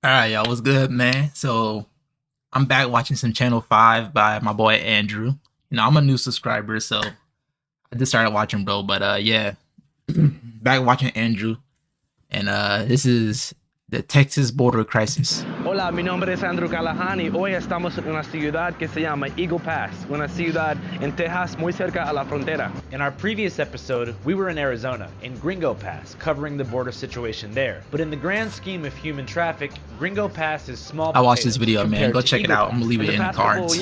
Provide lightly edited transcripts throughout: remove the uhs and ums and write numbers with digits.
All right, y'all, what's good, man? So I'm back watching some Channel 5 by my boy Andrew. I'm a new subscriber, so I just started watching, bro. But yeah, back watching Andrew, and this is the Texas border crisis. Hola, mi nombre es Andrew Callahan y hoy estamos en una ciudad que se llama Eagle Pass, una ciudad en Texas muy cerca a la frontera. In our previous episode, we were in Arizona, in Gringo Pass, covering the border situation there. But in the grand scheme of human traffic, Gringo Pass is small. I watched this video, man. Go check it out. I'm gonna leave it in the cards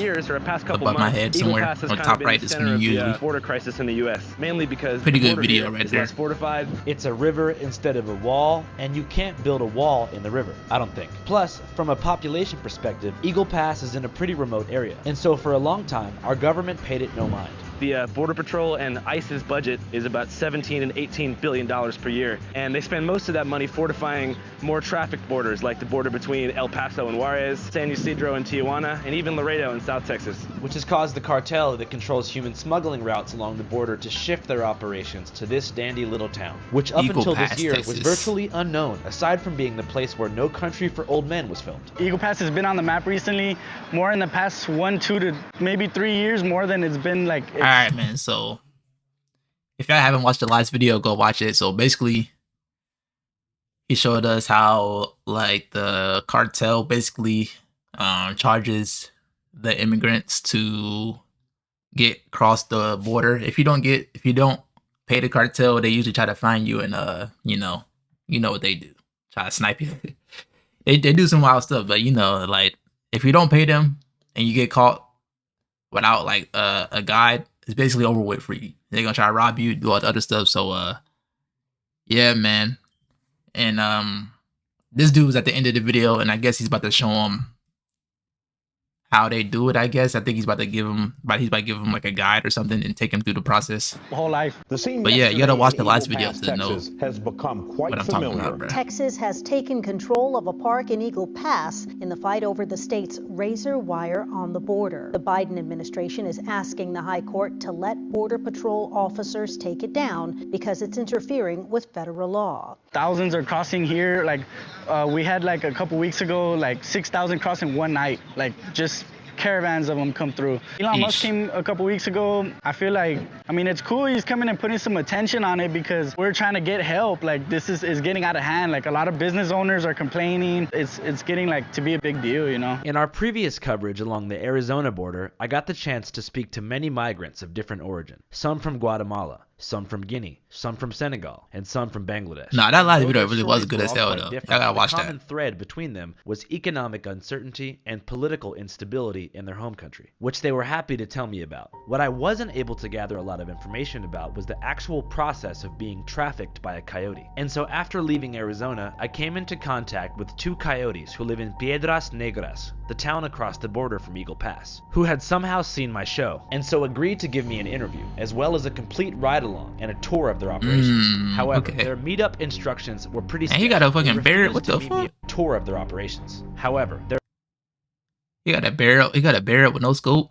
above my head somewhere on the top right. This one usually border crisis in the U.S. mainly because pretty good video right there. Less fortified. It's a river instead of a wall, and you can't build a wall in the river, I don't think. Plus, from a population perspective, Eagle Pass is in a pretty remote area, and so for a long time, our government paid it no mind. The Border Patrol and ICE's budget is about $17 and $18 billion per year, and they spend most of that money fortifying more traffic borders, like the border between El Paso and Juarez, San Ysidro and Tijuana, and even Laredo in South Texas. Which has caused the cartel that controls human smuggling routes along the border to shift their operations to this dandy little town, which up Eagle until Pass, this year Texas. was virtually unknown, aside from being the place where No Country for Old Men was filmed. Eagle Pass has been on the map recently, more in the past 1, 2 to maybe 3 years, more than it's been like. All right, man. So if y'all haven't watched the last video, go watch it. So basically, he showed us how like the cartel basically charges the immigrants to get across the border. If you don't pay the cartel, they usually try to find you and you know what they do. Try to snipe you. they do some wild stuff, but like if you don't pay them and you get caught without like a guide, it's basically over with for you. They're gonna try to rob you, do all the other stuff. So yeah, man. And this dude was at the end of the video, and I guess he's about to show him how they do it. I guess I think he's about to give him like a guide or something and take him through the process. Whole life. But yeah, you gotta watch the last video to know has become quite what I'm talking about, bro. Texas has taken control of a park in Eagle Pass in the fight over the state's razor wire on the border. The Biden administration is asking the High Court to let Border Patrol officers take it down because it's interfering with federal law. Thousands are crossing here. Like we had like a couple weeks ago, like 6,000 crossing one night. Like just caravans of them come through. Elon Musk came a couple weeks ago. I feel like, it's cool he's coming and putting some attention on it because we're trying to get help. Like this is getting out of hand. Like a lot of business owners are complaining. It's getting like to be a big deal, In our previous coverage along the Arizona border, I got the chance to speak to many migrants of different origin. Some from Guatemala, some from Guinea, some from Senegal, and some from Bangladesh. Nah, that last Both video their really was stories good were as all hell, quite though. Y'all different, gotta but watch the that. common thread between them was economic uncertainty and political instability in their home country, which they were happy to tell me about. What I wasn't able to gather a lot of information about was the actual process of being trafficked by a coyote. And so after leaving Arizona, I came into contact with 2 coyotes who live in Piedras Negras, the town across the border from Eagle Pass, who had somehow seen my show, and so agreed to give me an interview, as well as a complete ride-along and a tour of their operations. However, okay. their meetup instructions were pretty And he got a sketchy. fucking They barrel. refused What to the meet me fuck? at a tour of their operations. However, their He got a barrel with no scope.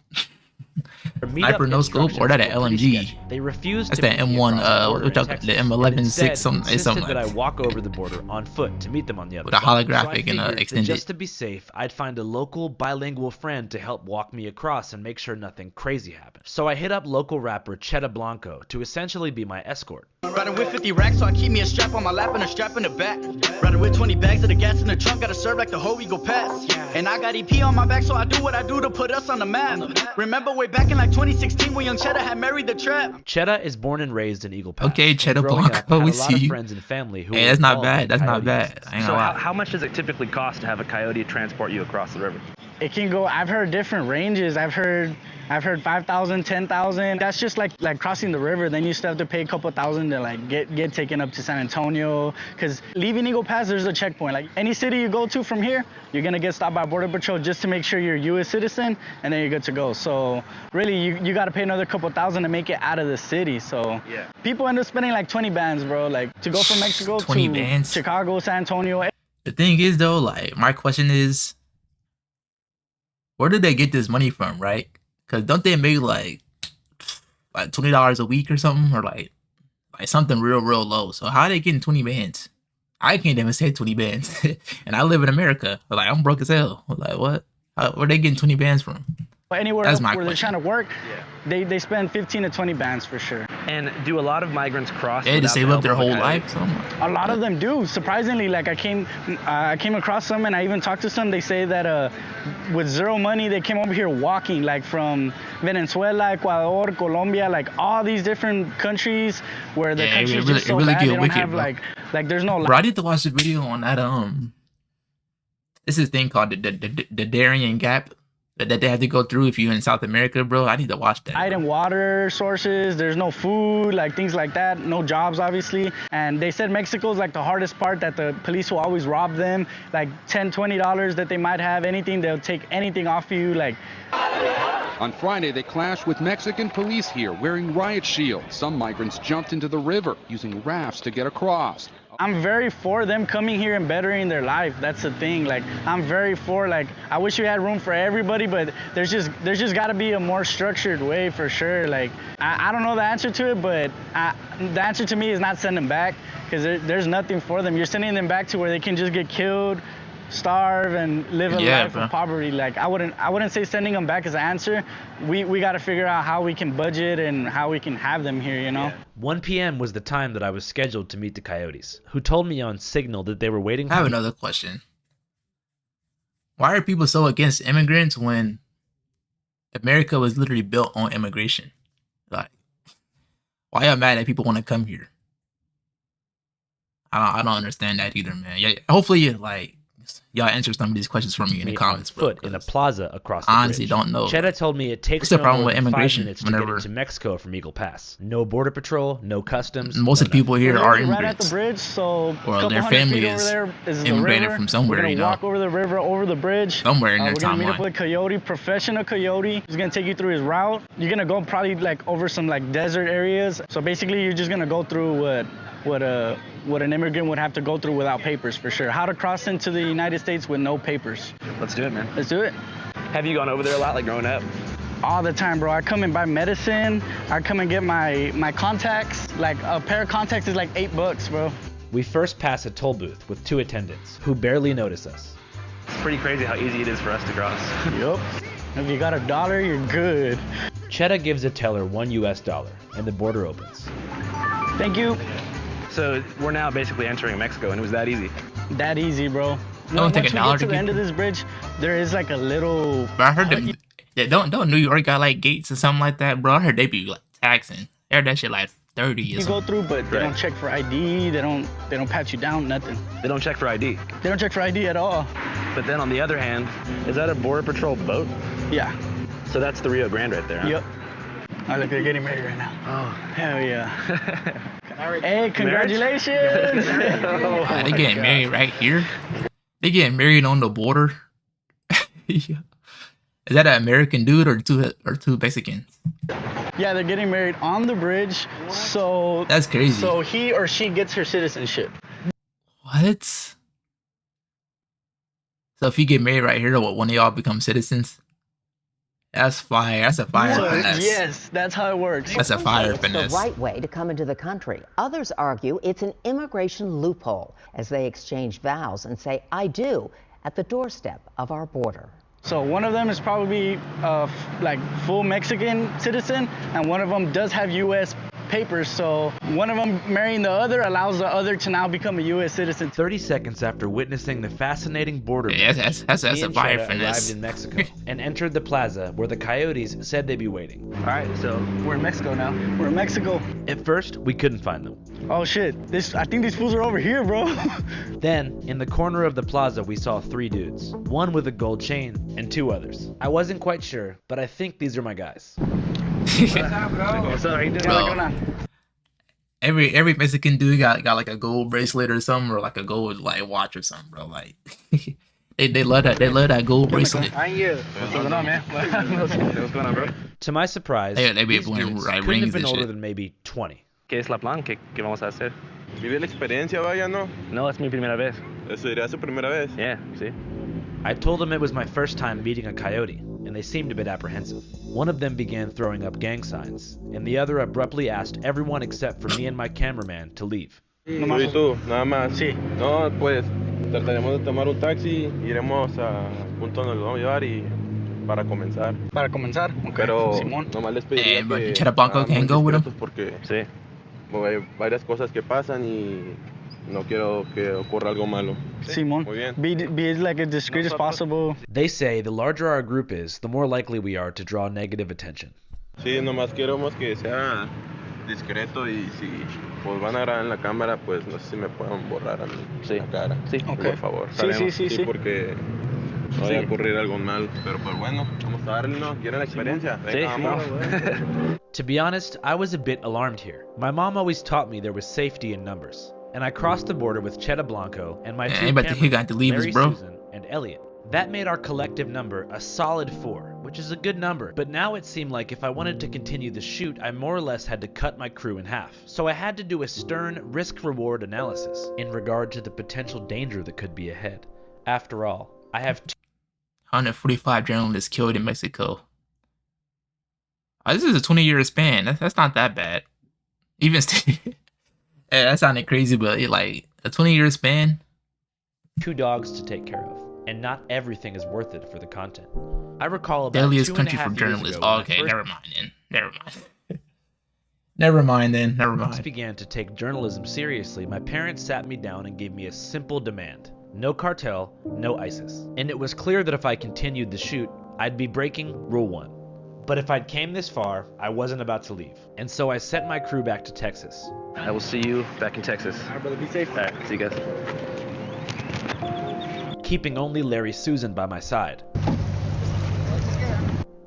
Sniper no scope, or that an LMG? They refused That's to that meet me M1, across the border what in y'all- Texas, the and M11 instead 6 something insisted like that I that. walk over the border on foot to meet them on the other With a side. holographic and So I figured that extended. just to be safe, I'd find a local bilingual friend to help walk me across and make sure nothing crazy happened. So I hit up local rapper Cheta Blanco to essentially be my escort. Riding with 50 racks, so I keep me a strap on my lap and a strap in the back. Riding with 20 bags of the gas in the trunk, gotta serve like the whole Eagle Pass. And I got EP on my back, so I do what I do to put us on the map. Remember way back in like 2016 when young Cheddar had married the trap. Cheta is born and raised in Eagle Pass. Okay, and Cheta growing up, Blanco, had we a lot see of you. friends and family who Hey, were that's not involved bad. in That's not coyote bad. business. I ain't So gonna lie. how much does it typically cost to have a coyote transport you across the river? It can go, I've heard different ranges. I've heard 5,000, 10,000. That's just like crossing the river. Then you still have to pay a couple thousand to like get taken up to San Antonio. Cause leaving Eagle Pass, there's a checkpoint. Like any city you go to from here, you're gonna get stopped by Border Patrol just to make sure you're a U.S. citizen, and then you're good to go. So really, you gotta pay another couple thousand to make it out of the city. So Yeah. people end up spending like 20 bands, bro. Like to go from Mexico 20 to bands? Chicago, San Antonio. The thing is, though, like, my question is, where did they get this money from, right? Because don't they make like $20 a week or something, or like something real low? So how are they getting 20 bands? I can't even say 20 bands, and I live in America. Like I'm broke as hell. Like what? Where they getting 20 bands from? Anywhere That's else my where they're question. trying to work, they spend 15 to 20 bands for sure. And do a lot of migrants cross? They had to without save the up their help of whole a coyote? life. So I'm like, A lot of them do. Surprisingly, like I came across some, and I even talked to some. They say that with zero money, they came over here walking, like from Venezuela, Ecuador, Colombia, like all these different countries where the Yeah, it country's really- just it so really bad. get They don't wicked, have bro. like there's no. bro, I need to watch the video on that. This is thing called the Darien Gap that they have to go through if you're in South America, bro. I need to watch that. Light Bro. and water sources, there's no food, like things like that, no jobs obviously. And they said Mexico's like the hardest part, that the police will always rob them, like $10-20 that they might have, anything, they'll take anything off of you, like. On Friday, they clashed with Mexican police here wearing riot shields. Some migrants jumped into the river using rafts to get across. I'm very for them coming here and bettering their life. That's the thing. Like I'm very for, like, I wish we had room for everybody, but there's just got to be a more structured way for sure. Like I don't know the answer to it, but the answer to me is not send them back, because there's nothing for them. You're sending them back to where they can just get killed, starve, and live a life bro. of poverty. Like I wouldn't say sending them back is the answer. We got to figure out how we can budget and how we can have them here, you know. 1 p.m. was the time that I was scheduled to meet the coyotes, who told me on Signal that they were waiting I for have me. another question. Why are people so against immigrants when America was literally built on immigration? Like, why y'all mad that people want to come here? I don't understand that either, man. Yeah, hopefully, y'all answer some of these questions for me in the Me comments, on bro. foot in a 'cause plaza across the I honestly bridge. don't know. Cheta told me it takes What's the no problem more with than 5 immigration minutes to get whenever- into Mexico from Eagle Pass. No border patrol, no customs. Most no of the people here We're are literally right at the immigrants. bridge, so Or couple their hundred family feet is over there is the immigrated river. from somewhere, We're gonna you know. walk over the river, over the bridge. Somewhere in their We're gonna meet up timeline. with a coyote, professional coyote. He's gonna take you through his route. You're gonna go probably like over some like desert areas. So basically, you're just gonna go through what an immigrant would have to go through without papers, for sure. How to cross into the United States with no papers. Let's do it, man. Let's do it. Have you gone over there a lot, like growing up? All the time, bro. I come and buy medicine. I come and get my contacts. Like a pair of contacts is like $8, bro. We first pass a toll booth with 2 attendants, who barely notice us. It's pretty crazy how easy it is for us to cross. Yup. If you got $1, you're good. Cheta gives a teller $1 US, and the border opens. Thank you. So we're now basically entering Mexico, and it was that easy. That easy, bro. Don't take Once a we dollar get to to the get end of there. this bridge, there is like a little. But I heard them. Yeah, don't New York got like gates or something like that, bro? I heard they be like taxing. I heard that shit like 30 or You go something. through, but they Right. don't check for ID. They don't pat you down, nothing. They don't check for ID. They don't check for ID at all. But then on the other hand, is that a border patrol boat? Yeah. So that's the Rio Grande right there. Huh? Yep. Oh, look, they're getting married right now. Oh. Hell yeah. Hey, congratulations. They getting married right here. They getting married on the border. Yeah. Is that an American dude or two Mexicans? Yeah, they're getting married on the bridge. So That's crazy. So he or she gets her citizenship. What? So if you get married right here, what, one of y'all become citizens? That's fire. That's a fire So, finesse. yes, that's how it works. That's a Some say fire it's finesse. the right way to come into the country. Others argue it's an immigration loophole as they exchange vows and say, I do, at the doorstep of our border. So one of them is probably like full Mexican citizen, and one of them does have U.S. papers. So one of them marrying the other allows the other to now become a U.S. citizen. 30 seconds after witnessing the fascinating border Yeah, marriage, that's me a and fire Cheta finesse. arrived in Mexico and entered the plaza where the coyotes said they'd be waiting. All right, so we're in Mexico now. We're in Mexico. At first, we couldn't find them. Oh shit! I think these fools are over here, bro. Then, in the corner of the plaza, we saw 3 dudes, one with a gold chain and 2 others. I wasn't quite sure, but I think these are my guys. What's up? How you doing? Bro. What's going on? Every Mexican dude got like a gold bracelet or something, or like a gold like watch or something, bro. Like they love that gold bracelet. What's going on, man? What's going on, bro? To my surprise, They be these wearing, dudes like, couldn't rings have been and older shit. than maybe 20. ¿Qué es la plan? ¿Qué vamos a hacer? Vive la experiencia, vaya, ¿no? No, es mi primera vez. Eso sería su primera vez. Yeah, see? I told them it was my first time meeting a coyote, and they seemed a bit apprehensive. One of them began throwing up gang signs, and the other abruptly asked everyone except for me and my cameraman to leave. No Tú más. y tú, nada más. Sí. No, pues trataremos de tomar un taxi, iremos a punto donde lo vamos a llevar y para comenzar. Para comenzar. Okay. Pero Simón. nomás les pediría But que Cheddar Blanco sean muy can't go with him. discretos porque Sí. hay varias cosas que pasan y no quiero que ocurra algo malo. Simón. Muy bien. Be as like as discreet as possible. They say the larger our group is, the more likely we are to draw negative attention. Sí, nomás queremos que sea discreto y si pues van a grabar en la cámara, pues no sé si me puedan borrar a mí la cara. Sí. Okay. Por favor. Sí. Porque no vaya a ocurrir algo mal. Pero pues bueno, vamos a darle, ¿no? ¿Quieren la experiencia? Sí, Venga, vamos. To be honest, I was a bit alarmed here. My mom always taught me there was safety in numbers. And I crossed the border with Cheddar Blanco and my two he cameras, got to leave us, Larry, bro. Susan, and Elliot. That made our collective number a solid 4, which is a good number. But now it seemed like if I wanted to continue the shoot, I more or less had to cut my crew in half. So I had to do a stern risk-reward analysis in regard to the potential danger that could be ahead. After all, I have 145 journalists killed in Mexico. This is a 20-year span. That's not that bad. Even still, yeah, that sounded crazy, but like a 20-year span. 2 dogs to take care of, and not everything is worth it for the content. I recall about Deadliest 2.5 country for years journalists. ago Oh, when I okay, first never mind then. Never mind. began to take journalism seriously, my parents sat me down and gave me a simple demand. No cartel, no ISIS. And it was clear that if I continued the shoot, I'd be breaking Rule 1. But if I'd came this far, I wasn't about to leave. And so I sent my crew back to Texas. I will see you back in Texas. All right, brother. Be safe. All right, see you guys. Keeping only Larry Susan by my side.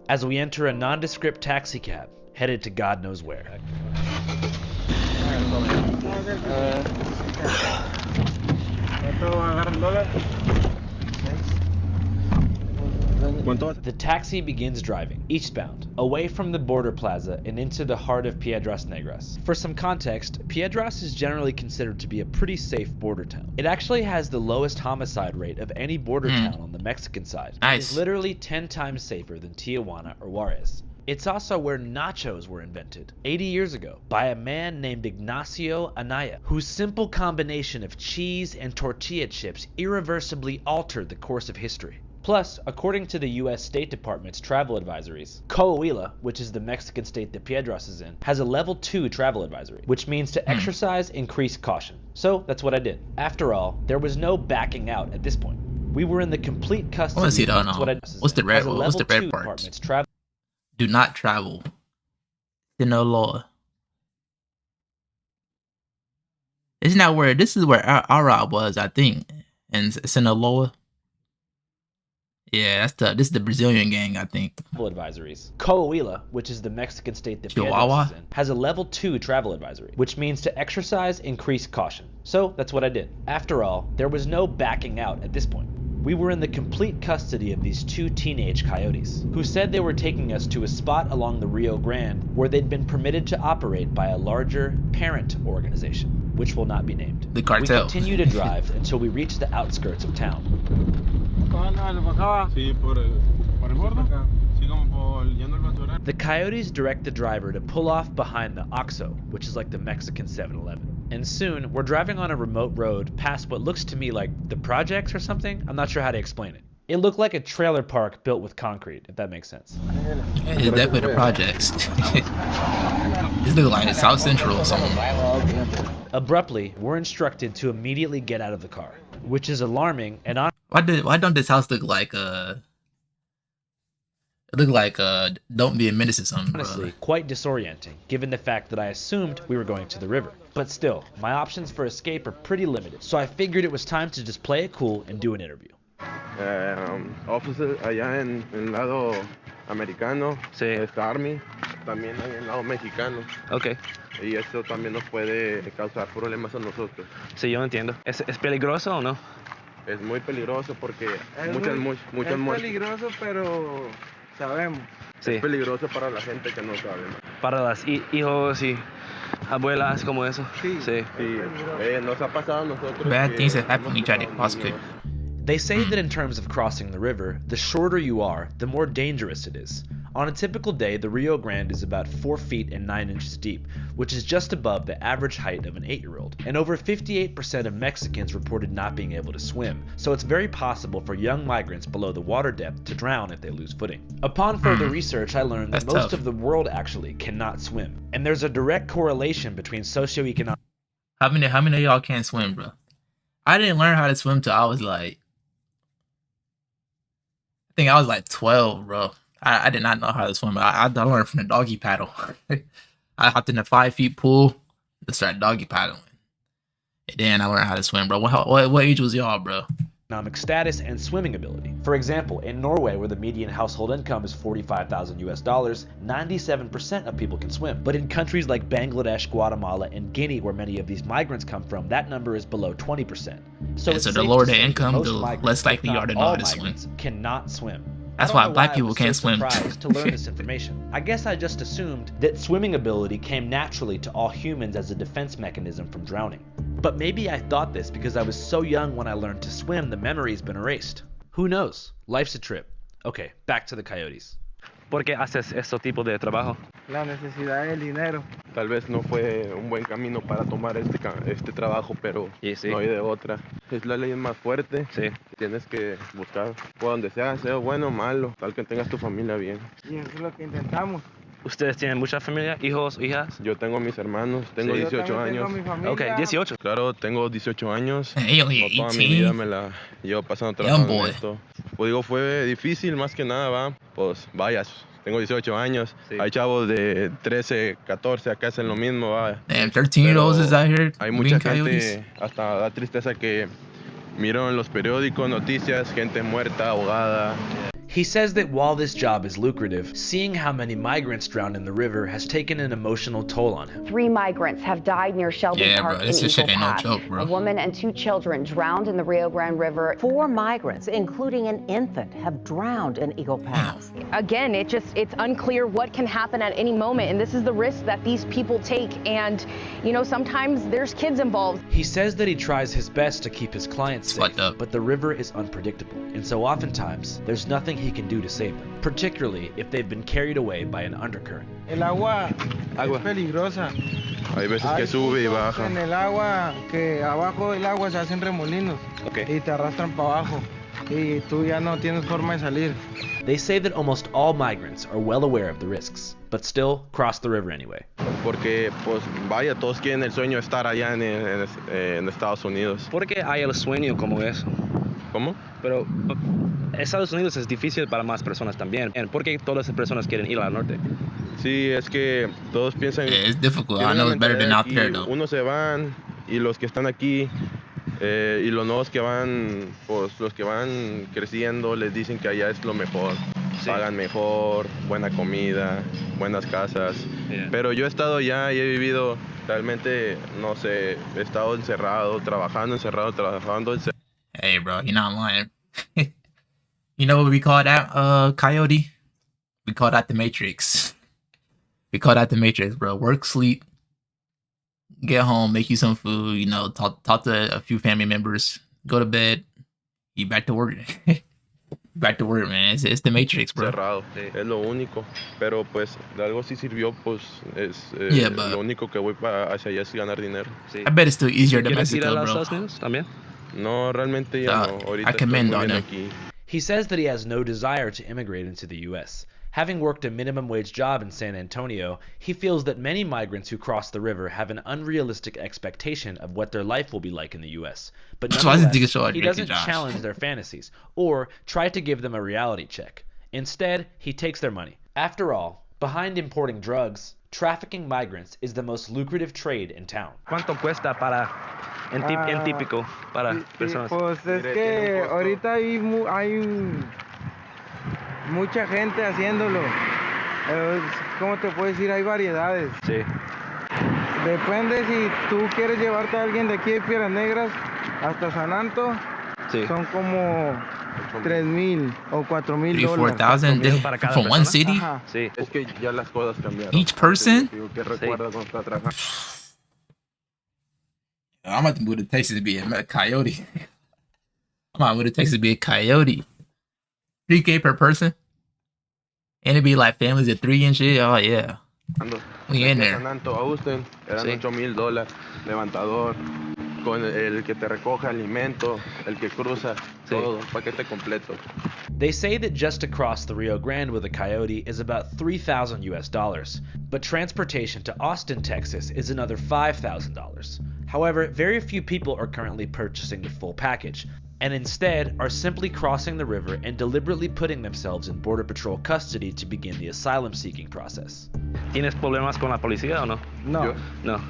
As we enter a nondescript taxicab, headed to God knows where. The taxi begins driving, eastbound, away from the border plaza and into the heart of Piedras Negras. For some context, Piedras is generally considered to be a pretty safe border town. It actually has the lowest homicide rate of any border town on the Mexican side. Nice. It is literally 10 times safer than Tijuana or Juarez. It's also where nachos were invented 80 years ago by a man named Ignacio Anaya, whose simple combination of cheese and tortilla chips irreversibly altered the course of history. Plus, according to the US State Department's travel advisories, Coahuila, which is the Mexican state that Piedras is in, has a level 2 travel advisory, which means to exercise increased caution. So that's what I did. After all, there was no backing out at this point. We were in the complete custody. I want to see that. That's what I What's the red? as a What's the level red 2 part? department's travel Do not travel. Sinaloa. Isn't that where this is where Arab was? I think in Sinaloa. Yeah, this is the Brazilian gang, I think. advisories. Coahuila, which is the Mexican state that Chihuahua? Piedras is in, has a level 2 travel advisory, which means to exercise increased caution. So that's what I did. After all, there was no backing out at this point. We were in the complete custody of these 2 teenage coyotes, who said they were taking us to a spot along the Rio Grande where they'd been permitted to operate by a larger parent organization, which will not be named. The cartel. We continue to drive until we reach the outskirts of town. The coyotes direct the driver to pull off behind the OXXO, which is like the Mexican 7-Eleven. And soon, we're driving on a remote road past what looks to me like the projects or something. I'm not sure how to explain it. It looked like a trailer park built with concrete, if that makes sense. It's definitely the projects. This looks like South Central or something. Abruptly, we're instructed to immediately get out of the car, which is alarming and Why don't this house look like it looked like Don't Be a Menace or something, honestly bro. quite disorienting, given the fact that I assumed we were going to the river. But still, my options for escape are pretty limited, so I figured it was time to just play it cool and do an interview. Officer, allá en el lado americano, Sí. es Army, también hay en el lado mexicano. Ok. Y eso también nos puede causar problemas a nosotros. Sí, yo entiendo. ¿Es peligroso o no? Es muy peligroso porque Es muchas muertes. peligroso, pero sabemos. Sí. Es peligroso para la gente que no sabe. Para las hijos y abuelas como eso. Sí. Sí. Sí, nos ha pasado a nosotros. Bad que things that happen hemos when you try to cruzado cross niños. They say that in terms of crossing the river, the shorter you are, the more dangerous it is. On a typical day, the Rio Grande is about 4 feet and 9 inches deep, which is just above the average height of an 8-year-old. And over 58% of Mexicans reported not being able to swim, so it's very possible for young migrants below the water depth to drown if they lose footing. Upon further research, I learned that most of the world actually cannot swim, and there's a direct correlation between socioeconomic. How many of y'all can't swim, bro? I didn't learn how to swim till I was like, I think I was like 12, bro. I did not know how to swim. I learned from the doggy paddle. I hopped in a 5 feet pool to start doggy paddling. And then I learned how to swim, bro. What age was y'all, bro? Economic status and swimming ability. For example, in Norway, where the median household income is $45,000 US, 97% of people can swim. But in countries like Bangladesh, Guatemala, and Guinea, where many of these migrants come from, that number is below 20%. So the lower the income, the less likely you are to know how to swim. Cannot swim. That's why black people can't swim. I was surprised to learn this information. I guess I just assumed that swimming ability came naturally to all humans as a defense mechanism from drowning. But maybe I thought this because I was so young when I learned to swim, the memory's been erased. Who knows? Life's a trip. Okay, back to the coyotes. ¿Por qué haces este tipo de trabajo? La necesidad del dinero. Tal vez no fue un buen camino para tomar este trabajo, pero sí. no hay de otra. Es la ley más fuerte. Sí. Tienes que buscar por donde sea bueno o malo, tal que tengas tu familia bien. Y eso es lo que intentamos. ¿Ustedes tienen mucha familia? ¿Hijos, hijas? Yo tengo mis hermanos, tengo 18 años. Ok, 18. Claro, tengo 18 años. Hey, no toda mi vida me la llevo pasando trabajando en esto. Pues digo, fue difícil más que nada, va. Pues vayas, tengo 18 años. Sí. Hay chavos de 13, 14, acá hacen lo mismo, va. Damn, 13-year-olds is out here. Hay mucha gente, hasta da tristeza que miro en los periódicos, noticias, gente muerta, ahogada. He says that while this job is lucrative, seeing how many migrants drown in the river has taken an emotional toll on him. 3 migrants have died near Shelby Park in Eagle Pass. No joke, bro. A woman and 2 children drowned in the Rio Grande River. 4 migrants, including an infant, have drowned in Eagle Pass. Again, it's unclear what can happen at any moment, and this is the risk that these people take. And, you know, sometimes there's kids involved. He says that he tries his best to keep his clients safe, but the river is unpredictable, and so oftentimes there's nothing he can do to save them, particularly if they've been carried away by an undercurrent. El agua es peligrosa. Hay veces que sube y baja. En el agua, que abajo del agua se hacen remolinos y te arrastran para abajo y tú ya no tienes forma de salir. They say that almost all migrants are well aware of the risks, but still cross the river anyway. Porque, pues, vaya, todos quieren el sueño de estar allá en Estados Unidos. ¿Por qué hay el sueño como eso? ¿Cómo? Pero Estados Unidos es difícil para más personas también. ¿Por qué todas las personas quieren ir al norte? Sí, es que todos piensan... It's difficult. I know it's better than out there, though. Unos se van y los que están aquí y los nuevos que van, pues los que van creciendo les dicen que allá es lo mejor. Sí. Pagan mejor, buena comida, buenas casas. Yeah. Pero yo he estado allá y he vivido realmente, no sé, he estado encerrado, trabajando. Hey, bro, you're not lying. You know what we call that, Coyote? We call that the Matrix. We call that the Matrix, bro. Work, sleep, get home, make you some food, you know, talk to a few family members, go to bed, you back to work. Back to work, man. It's the Matrix, bro. Cerrado, es lo único. Pero pues de algo sí sirvió, pues es lo único que voy hacia allá es ganar dinero. Sí. I bet it's still easier to Mexico, bro. Estados Unidos también? No, realmente ya no. Ahorita I commend on him. Aquí. He says that he has no desire to immigrate into the U.S. Having worked a minimum wage job in San Antonio, he feels that many migrants who cross the river have an unrealistic expectation of what their life will be like in the U.S. But nonetheless, he doesn't challenge their fantasies or try to give them a reality check. Instead, he takes their money. After all, behind importing drugs, trafficking migrants is the most lucrative trade in town. ¿Cuánto cuesta en típico para personas? Pues es que ahorita hay mucha gente haciéndolo. ¿Cómo te puedo decir? Hay variedades. Sí. Depende si tú quieres llevarte a alguien de aquí de Piedras Negras hasta San Anto. Sí. Son como $3,000 o $4,000. $4,000 from one city? Ajá. Sí. Es que ya las cosas cambiaron. Each person? Que recuerda cuando está trabajando. I'm about to move to Texas to be a coyote. I'm about to move to Texas to be a coyote. $3,000 per person. And it'd be like families of 3 and shit. Oh yeah. We in there. San Augusten eran $8,000, levantador, con el que te recoge alimento, el que cruza, todo, paquete completo. They say that just to cross the Rio Grande with a coyote is about $3,000 US, but transportation to Austin, Texas is another $5,000. However, very few people are currently purchasing the full package, and instead are simply crossing the river and deliberately putting themselves in Border Patrol custody to begin the asylum-seeking process. ¿Tienes problemas con la policía o no? No. No.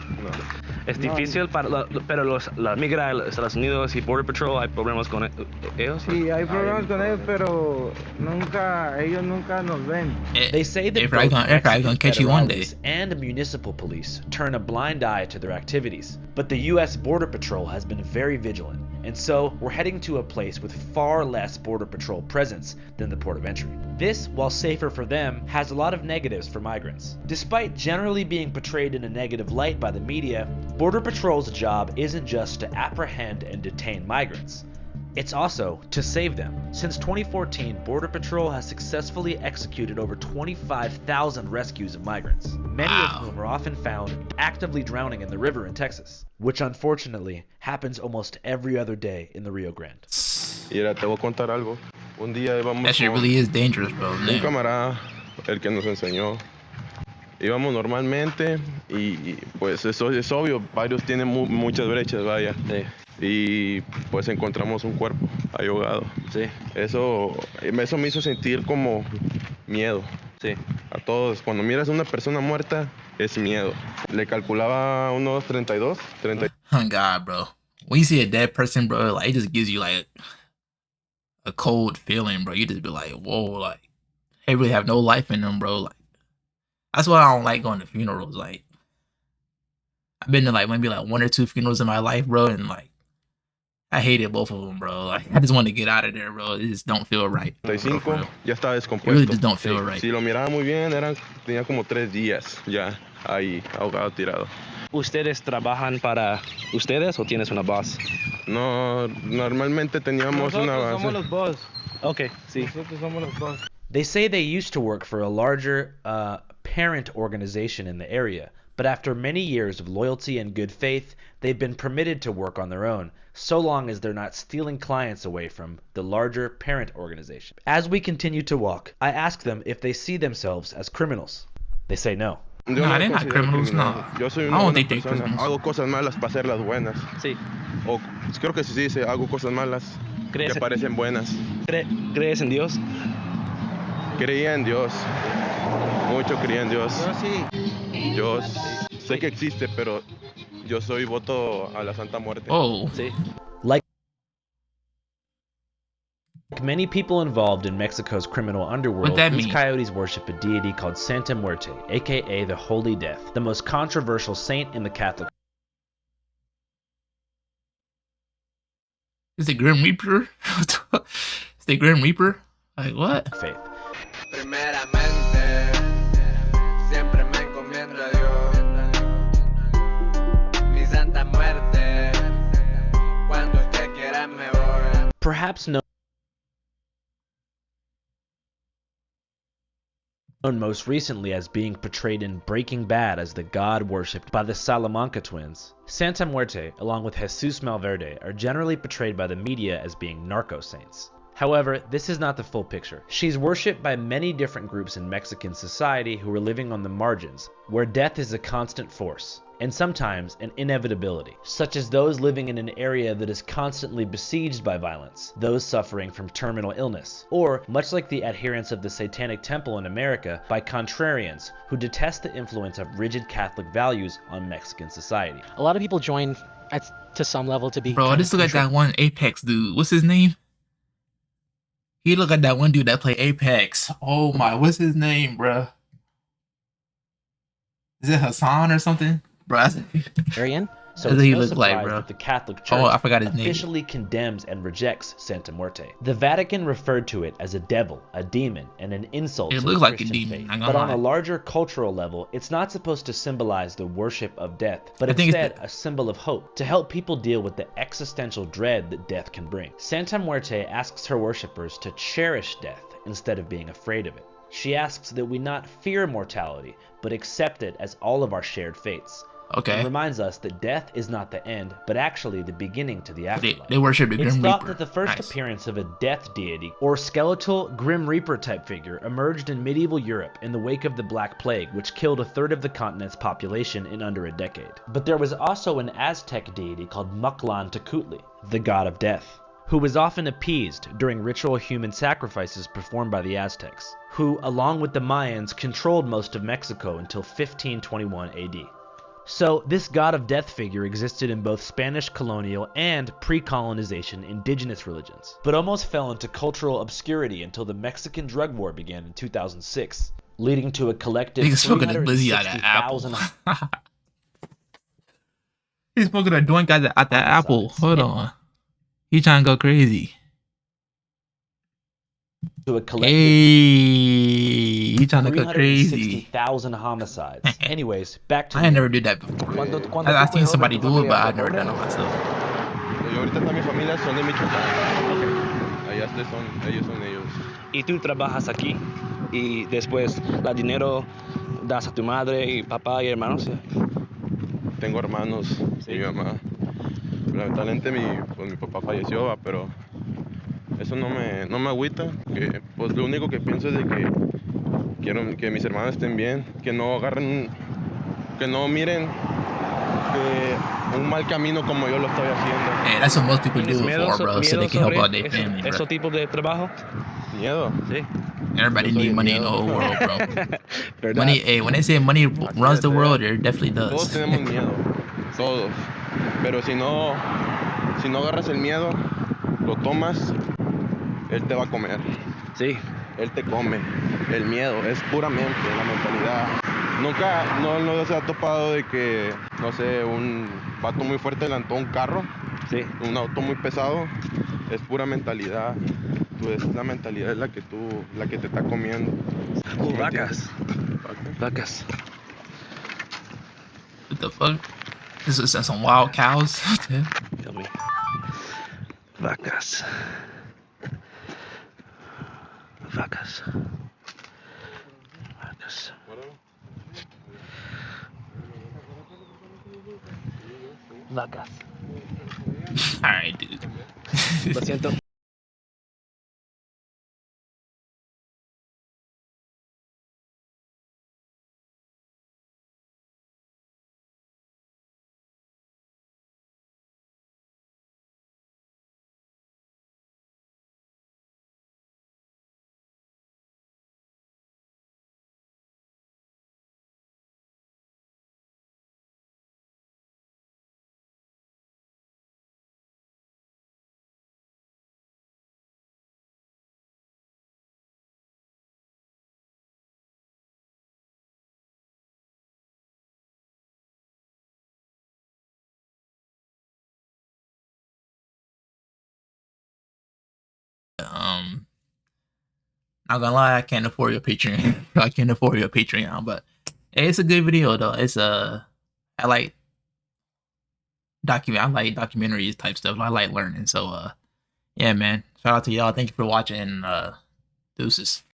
Es difícil pero la migra a Estados Unidos y Border Patrol, ¿hay problemas con ellos? Sí, hay problemas con ellos, pero ellos nunca nos ven. They say that they're probably gonna catch you one day. And municipal police turn a blind eye to their activities. But the US Border Patrol has been very vigilant, and so we're heading to a place with far less Border Patrol presence than the port of entry. This, while safer for them, has a lot of negatives for migrants. Despite generally being portrayed in a negative light by the media, Border Patrol's job isn't just to apprehend and detain migrants. It's also to save them. Since 2014, Border Patrol has successfully executed over 25,000 rescues of migrants, many of whom are often found actively drowning in the river in Texas, which unfortunately happens almost every other day in the Rio Grande. Mira, te voy a contar algo. Un día íbamos that shit really is dangerous, bro. Un camarada, el que nos enseñó. Íbamos normalmente y pues eso es obvio, varios tienen muchas brechas, vaya. Sí. Y pues encontramos un cuerpo ahí ahogado. Sí. Eso me hizo sentir como miedo. Sí. A todos. Cuando miras a una persona muerta, es miedo. Le calculaba unos 32. Oh God, bro. When you see a dead person, bro, like it just gives you like a cold feeling, bro. You just be like, whoa, like they really have no life in them, bro. Like that's why I don't like going to funerals. Like I've been to like maybe like 1 or 2 funerals in my life, bro, and like I hated both of them, bro. Like I just want to get out of there, bro. It just don't feel right. 35, ya estaba descompuesto. It really just don't feel right. Si lo miraba muy bien, tenía como 3 días ya ahí ahogado, tirado. ¿Ustedes trabajan para ustedes o tienes una boss? No, normalmente teníamos una base. Nosotros somos los boss. Okay, sí. Nosotros somos los boss. They say they used to work for a larger parent organization in the area, but after many years of loyalty and good faith, they've been permitted to work on their own, so long as they're not stealing clients away from the larger parent organization. As we continue to walk, I ask them if they see themselves as criminals. They say no. No, they're not criminals, no. Yo soy I don't una think they're persona. criminals. Hago cosas malas para hacer las buenas. Sí. O creo que sí dice, hago cosas malas que parecen buenas. ¿Crees en Dios? Creía en Dios. Mucho creía en Dios. Yo sí. Yo sé que existe, pero yo soy voto a la Santa Muerte. Oh. Sí. Like many people involved in Mexico's criminal underworld, these coyotes worship a deity called Santa Muerte, aka the Holy Death, the most controversial saint in the Catholic. Is it Grim Reaper? Is the Grim Reaper? Like what? Faith. Primeramente, siempre me encomiendo a Dios. Mi Santa Muerte, cuando usted quiera me voy. Perhaps known most recently as being portrayed in Breaking Bad as the god worshipped by the Salamanca twins, Santa Muerte, along with Jesus Malverde, are generally portrayed by the media as being narco saints. However, this is not the full picture. She's worshipped by many different groups in Mexican society who are living on the margins, where death is a constant force, and sometimes an inevitability, such as those living in an area that is constantly besieged by violence, those suffering from terminal illness, or, much like the adherents of the Satanic Temple in America, by contrarians who detest the influence of rigid Catholic values on Mexican society. A lot of people join to some level to be. Bro, just look at that one Apex dude. What's his name? He look at that one dude that played Apex. Oh my, what's his name, bro? Is it Hassan or something? Bro, Darien? So that's it's he no look surprise like, bro. that the Catholic Church I forgot his name. officially condemns and rejects Santa Muerte. The Vatican referred to it as a devil, a demon, and an insult It to looks the like a Christian demon, faith. I'm gonna But on lie. a larger cultural level, it's not supposed to symbolize the worship of death, but I think it's instead a symbol of hope, to help people deal with the existential dread that death can bring. Santa Muerte asks her worshippers to cherish death instead of being afraid of it. She asks that we not fear mortality, but accept it as all of our shared fates. Okay. And reminds us that death is not the end, but actually the beginning to the afterlife. They worship the It's Grim thought Reaper. that the first appearance of a death deity or skeletal Grim Reaper type figure emerged in medieval Europe in the wake of the Black Plague, which killed a third of the continent's population in under a decade. But there was also an Aztec deity called Moctlan the god of death, who was often appeased during ritual human sacrifices performed by the Aztecs, who, along with the Mayans, controlled most of Mexico until 1521 AD. So, this god of death figure existed in both Spanish colonial and pre-colonization indigenous religions, but almost fell into cultural obscurity until the Mexican drug war began in 2006, leading to a collective 360,000... He's smoking a joint at the apple. Hold on. He trying to go crazy. To a collective he trying to go crazy. 360,000 homicides. Anyways, back to I ain't never did that before. I seen somebody do it, but I've never done it myself. Ahorita mi familia son de Michoacán. Ellos son ellos. Y tú trabajas aquí y después la dinero das a tu madre y papá y hermanos. Tengo hermanos y mi mamá. Lamentablemente mi papá falleció, pero eso no me agüita, que pues lo único que pienso es de que quiero que mis hermanos estén bien, que no agarren, que no miren un mal camino como yo lo estoy haciendo. Hey, that's what most people do it for, bro, so they can help out their family, bro. ¿Ese tipo de trabajo? Miedo. Sí. Everybody need money in the whole world, bro. Money, hey, when they say money runs the world, it definitely does. Todos tenemos miedo, todos. Pero si no agarras el miedo, lo tomas, él te va a comer. Sí. Él te come. El miedo es puramente la mentalidad. Nunca no se ha topado de que, no sé, un vato muy fuerte adelantó un carro. Sí. Un auto muy pesado. Es pura mentalidad. Pues la mentalidad es la que te está comiendo. Vacas. Vacas. What the fuck? This is some wild cows. Tell me. Vacas. Vacas. Vacas. Vacas. Alright, dude. Lo siento. Not gonna lie, I can't afford your Patreon. I can't afford your Patreon, but hey, it's a good video though. It's I like documentaries type stuff. I like learning. So yeah, man. Shout out to y'all. Thank you for watching. Deuces.